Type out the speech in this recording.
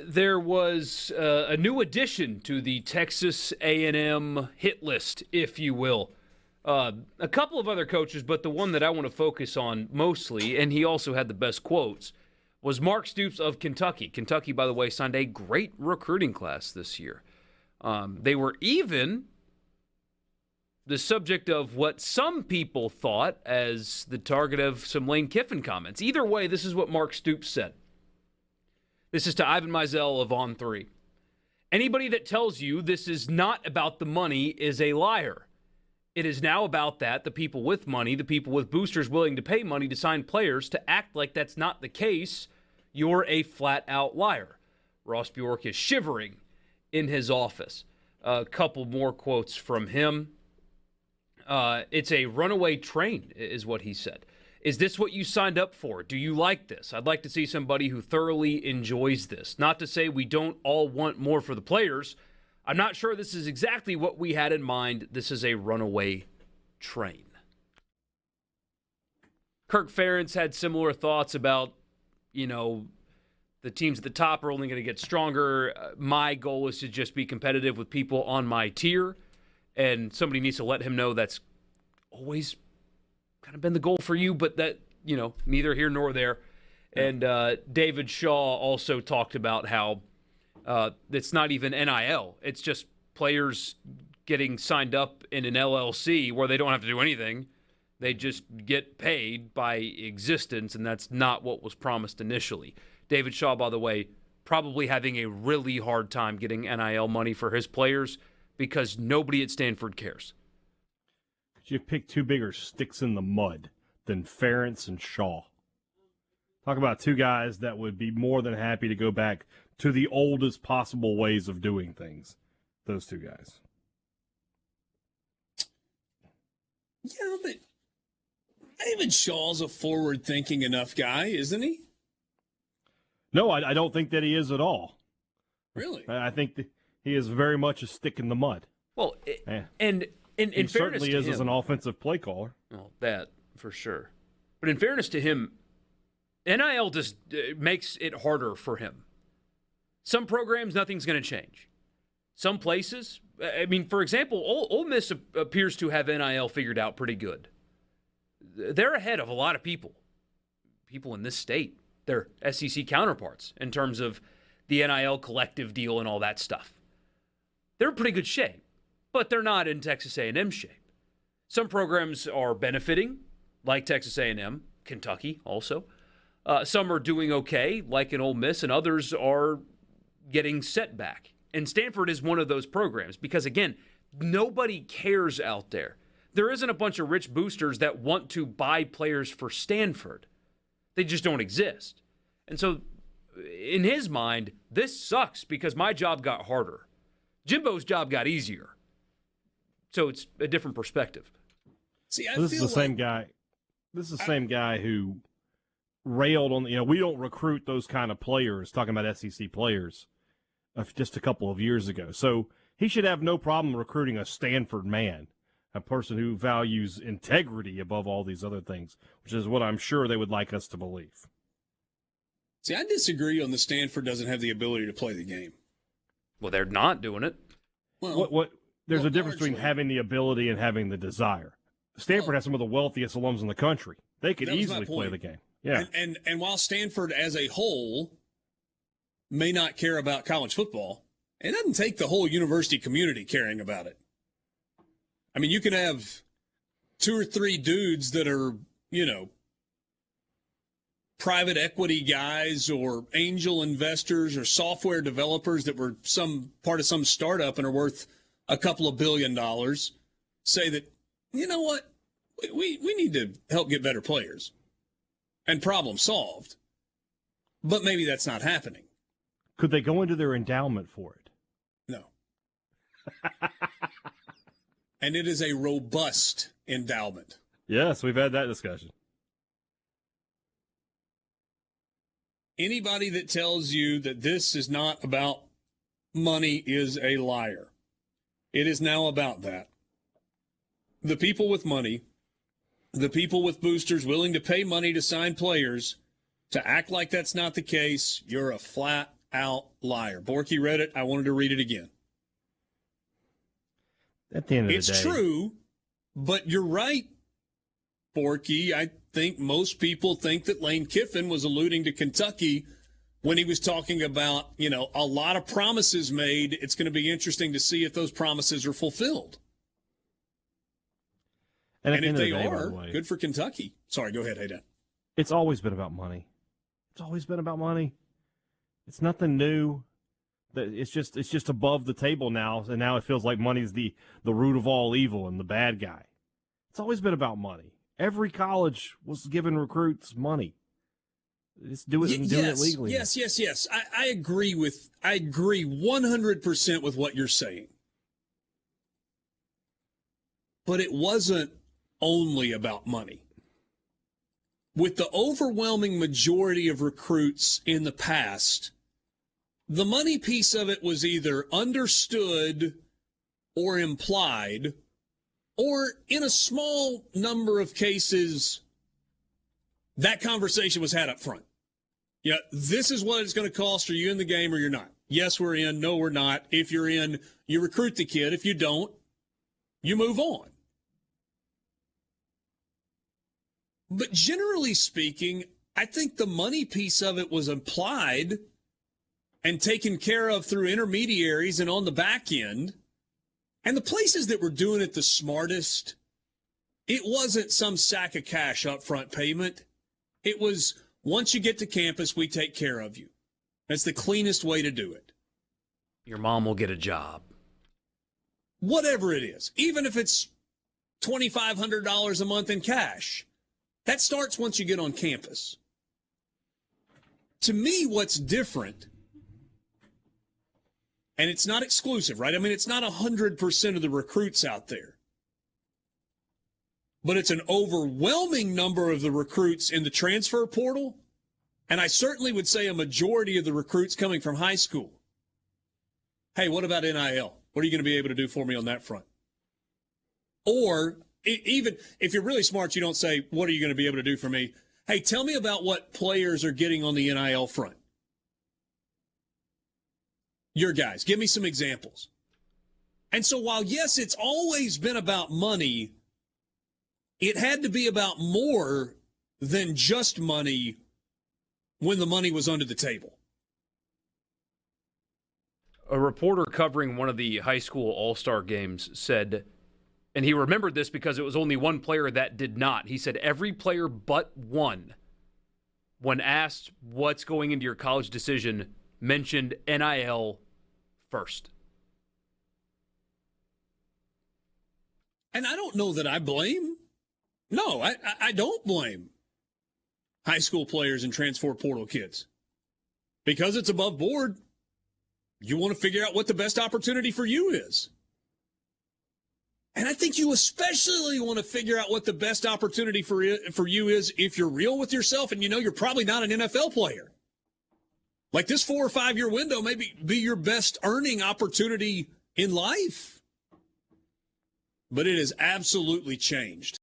there was a new addition to the Texas A&M hit list, if you will. A couple of other coaches, but the one that I want to focus on mostly, and he also had the best quotes, was Mark Stoops of Kentucky. Kentucky, by the way, signed a great recruiting class this year. They were even the subject of what some people thought as the target of some Lane Kiffin comments. Either way, this is what Mark Stoops said. This is to Ivan Mizell of On3. Anybody that tells you this is not about the money is a liar. It is now about that, the people with money, the people with boosters willing to pay money to sign players, to act like that's not the case, you're a flat-out liar. Ross Bjork is shivering in his office. A couple more quotes from him. It's a runaway train, is what he said. Is this what you signed up for? Do you like this? I'd like to see somebody who thoroughly enjoys this. Not to say we don't all want more for the players. I'm not sure this is exactly what we had in mind. This is a runaway train. Kirk Ferentz had similar thoughts about, the teams at the top are only going to get stronger. My goal is to just be competitive with people on my tier. And somebody needs to let him know that's always kind of been the goal for you, but that, neither here nor there. And David Shaw also talked about how it's not even NIL. It's just players getting signed up in an LLC where they don't have to do anything. They just get paid by existence, and that's not what was promised initially. David Shaw, by the way, probably having a really hard time getting NIL money for his players because nobody at Stanford cares. You pick two bigger sticks in the mud than Ferentz and Shaw. Talk about two guys that would be more than happy to go back to the oldest possible ways of doing things. Those two guys. Yeah, but David Shaw's a forward-thinking enough guy, isn't he? No, I don't think that he is at all. Really? I think that he is very much a stick in the mud. Well, and in he fairness certainly to is him, as an offensive play caller. Well, that for sure. But in fairness to him, NIL just makes it harder for him. Some programs, nothing's going to change. Some places, for example, Ole Miss appears to have NIL figured out pretty good. They're ahead of a lot of people in this state, their SEC counterparts, in terms of the NIL collective deal and all that stuff. They're in pretty good shape, but they're not in Texas A&M shape. Some programs are benefiting, like Texas A&M, Kentucky also. Some are doing okay, like in Ole Miss, and others are getting set back. And Stanford is one of those programs because, again, nobody cares out there. There isn't a bunch of rich boosters that want to buy players for Stanford. They just don't exist. And so, in his mind, this sucks because my job got harder. Jimbo's job got easier. So it's a different perspective. See, this is the same guy. This is the same guy who railed on, we don't recruit those kind of players, talking about SEC players, just a couple of years ago. So he should have no problem recruiting a Stanford man, a person who values integrity above all these other things, which is what I'm sure they would like us to believe. See, I disagree on the Stanford doesn't have the ability to play the game. Well, they're not doing it. Well, there's a difference between having the ability and having the desire. Stanford has some of the wealthiest alums in the country. They could easily play the game. Yeah. And while Stanford as a whole may not care about college football, it doesn't take the whole university community caring about it. You can have two or three dudes that are, private equity guys or angel investors or software developers that were some part of some startup and are worth a couple of $1 billion, say that, you know what, we need to help get better players. And problem solved. But maybe that's not happening. Could they go into their endowment for it? No. And it is a robust endowment. Yes, we've had that discussion. Anybody that tells you that this is not about money is a liar. It is now about that. The people with money, the people with boosters willing to pay money to sign players, to act like that's not the case, you're a flat outlier. Borky read it. I wanted to read it again. At the end of the day. It's true, but you're right, Borky. I think most people think that Lane Kiffin was alluding to Kentucky when he was talking about, a lot of promises made. It's going to be interesting to see if those promises are fulfilled. And if they are, good for Kentucky. Sorry, go ahead, Hayden. It's always been about money. It's nothing new. It's just above the table now, and now it feels like money's the root of all evil and the bad guy. It's always been about money. Every college was giving recruits money. Just do it and doing it legally. Yes. I agree 100% with what you're saying. But it wasn't only about money. With the overwhelming majority of recruits in the past, the money piece of it was either understood or implied, or in a small number of cases, that conversation was had up front. Yeah, this is what it's going to cost. Are you in the game or you're not? Yes, we're in. No, we're not. If you're in, you recruit the kid. If you don't, you move on. But generally speaking, I think the money piece of it was implied and taken care of through intermediaries and on the back end. And the places that were doing it the smartest, it wasn't some sack of cash upfront payment. It was, once you get to campus, we take care of you. That's the cleanest way to do it. Your mom will get a job. Whatever it is, even if it's $2,500 a month in cash, that starts once you get on campus. To me, what's different, and it's not exclusive, right? I mean, it's not 100% of the recruits out there. But it's an overwhelming number of the recruits in the transfer portal, and I certainly would say a majority of the recruits coming from high school. Hey, what about NIL? What are you going to be able to do for me on that front? Or even if you're really smart, you don't say, what are you going to be able to do for me? Hey, tell me about what players are getting on the NIL front. Your guys, give me some examples. And so while, yes, it's always been about money, it had to be about more than just money when the money was under the table. A reporter covering one of the high school all-star games said, and he remembered this because it was only one player that did not. He said every player but one, when asked what's going into your college decision, mentioned NIL first. And I don't know that I blame. No, I don't blame high school players and transfer portal kids. Because it's above board, you want to figure out what the best opportunity for you is. And I think you especially want to figure out what the best opportunity for you is if you're real with yourself and you know you're probably not an NFL player. Like this 4 or 5 year window may be your best earning opportunity in life. But it has absolutely changed.